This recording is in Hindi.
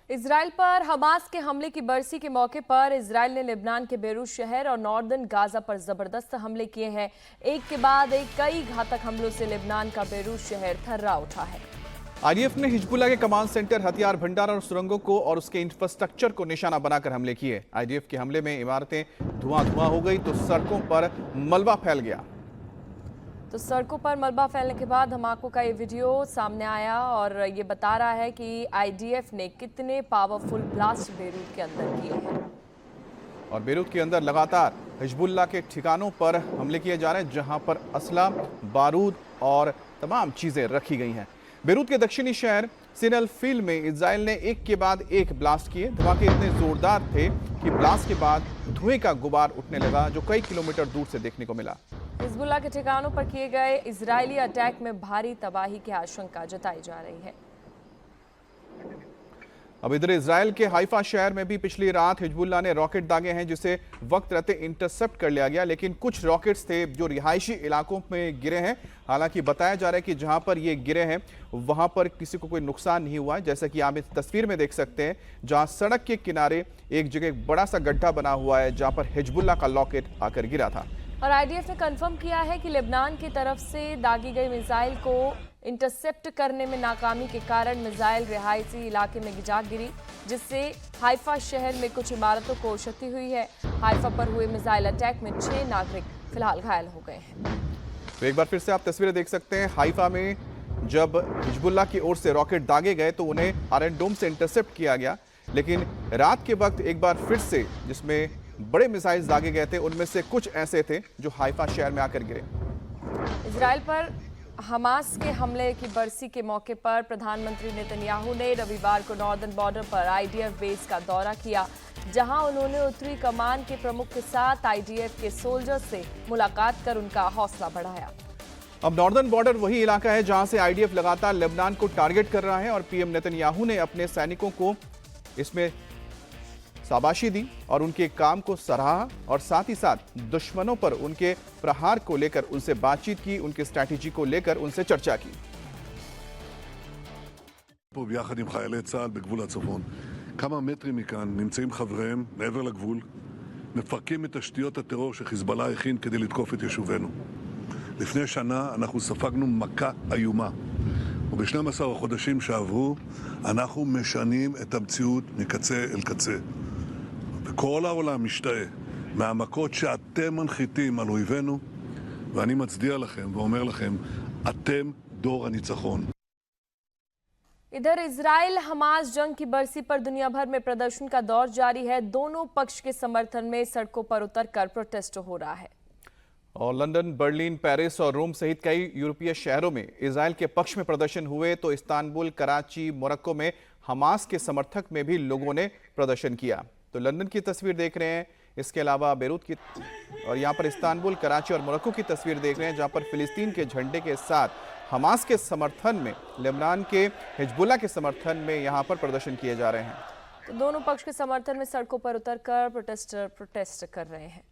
इजराइल पर हमास के हमले की बरसी के मौके पर इजराइल ने लेबनान के बेरूत शहर और नॉर्दर्न गाजा पर जबरदस्त हमले किए हैं। एक के बाद एक कई घातक हमलों से लेबनान का बेरूत शहर थर्रा उठा है। आईडीएफ ने हिजबुल्लाह के कमांड सेंटर, हथियार भंडार और सुरंगों को और उसके इंफ्रास्ट्रक्चर को निशाना बनाकर हमले किए। आईडीएफ के हमले में इमारतें धुआं हो गई तो सड़कों पर मलबा फैल गया। तो सड़कों पर मलबा फैलने के बाद धमाकों का ये वीडियो सामने आया और ये बता रहा है कि आईडीएफ ने कितने पावरफुल ब्लास्ट बेरूत के अंदर किए हैं। और बेरूत के अंदर लगातार हिजबुल्लाह के ठिकानों पर हमले किए जा रहे हैं, जहां पर असला, बारूद और तमाम चीजें रखी गई हैं। बेरूत के दक्षिणी शहर सिनल फील्ड में इजराइल ने एक के बाद एक ब्लास्ट किए। धमाके इतने जोरदार थे कि ब्लास्ट के बाद धुएं का गुबार उठने लगा, जो कई किलोमीटर दूर से देखने को मिला। हिजबुल्लाह के ठिकानों पर किए गए इजरायली अटैक में भारी तबाही की आशंका जताई जा रही है। अब इधर इजराइल के हाइफा शहर में भी पिछली रात हिजबुल्लाह ने रॉकेट दागे हैं, जिसे वक्त रहते इंटरसेप्ट कर लिया गया, लेकिन कुछ रॉकेट्स थे जो रिहायशी इलाकों में गिरे हैं। हालांकि बताया जा रहा है कि जहां पर ये गिरे हैं वहां पर किसी को कोई नुकसान नहीं हुआ है, जैसा कि आप इस तस्वीर में देख सकते हैं, जहां सड़क के किनारे एक जगह बड़ा सा गड्ढा बना हुआ है, जहां पर हिजबुल्लाह का रॉकेट आकर गिरा था। और आईडीएफ ने कंफर्म किया है कि लेबनान की तरफ से दागी गई मिसाइल को इंटरसेप्ट करने में नाकामी के कारण मिसाइल रिहायशी इलाके में जा गिरी, जिससे हाइफा शहर में कुछ इमारतों को क्षति हुई है। हाइफा पर हुए मिसाइल अटैक में 6 नागरिक फिलहाल घायल हो गए हैं। तो एक बार फिर से आप तस्वीरें देख सकते हैं। हाइफा में जब हिजबुल्लाह की ओर से रॉकेट दागे गए तो उन्हें आयरन डोम से इंटरसेप्ट किया गया, लेकिन रात के वक्त एक बार फिर से जिसमें बड़े मिसाइल्स दागे गए थे, उनमें से कुछ ऐसे थे जो हाइफा शहर में आकर गिरे। इजराइल पर हमास के हमले की बरसी के मौके पर प्रधानमंत्री नेतन्याहू ने रविवार को नॉर्दर्न बॉर्डर पर आईडीएफ बेस का दौरा किया, जहां उन्होंने उत्तरी कमान के प्रमुख के साथ आईडीएफ के सोल्जर्स से मुलाकात कर उनका हौसला बढ़ाया। अब नॉर्दर्न बॉर्डर वही इलाका है जहां से आईडीएफ लगातार लेबनान को टारगेट कर रहा है और पीएम नेतन्याहू ने अपने सैनिकों को इसमें शाबाशी दी और उनके काम को सराहा और साथ ही साथ दुश्मनों पर उनके प्रहार को लेकर उनसे बातचीत की, उनकी स्ट्रैटेजी को लेकर उनसे चर्चा की। פה ביחד עם חיילי צה"ל בגבול הצפון. כמה מטרים מכאן נמצאים חבריהם מעבר לגבול, מפרקים את תשתיות הטרור שחיזבאללה הכין כדי לתקוף את יישובינו. לפני שנה אנחנו ספגנו מכה איומה, וב-12 החודשים שעברו אנחנו משנים את המציאות מקצה אל קצה. וכל העולם משתאה מהמכות שאתם מנחיתים על אויבינו, ואני מצדיע לכם ואומר לכם, אתם דור הניצחון. इधर इजराइल हमास जंग की बरसी पर दुनिया भर में प्रदर्शन का दौर जारी है। दोनों पक्ष के समर्थन में सड़कों पर उतरकर प्रोटेस्ट हो रहा है। और लंदन, बर्लिन, पेरिस और रोम सहित कई यूरोपीय शहरों में इजराइल के पक्ष में प्रदर्शन हुए, तो इस्तांबुल, कराची, मोरक्को में हमास के समर्थक में भी लोगों ने प्रदर्शन किया। तो लंदन की तस्वीर देख रहे हैं, इसके अलावा बेरूत की, और यहाँ पर इस्तांबुल, कराची और मोरक्को की तस्वीर देख रहे हैं, जहाँ पर फिलिस्तीन के झंडे के साथ हमास के समर्थन में, लेबनान के हिजबुल्लाह के समर्थन में यहाँ पर प्रदर्शन किए जा रहे हैं। तो दोनों पक्ष के समर्थन में सड़कों पर उतरकर प्रोटेस्ट कर रहे हैं।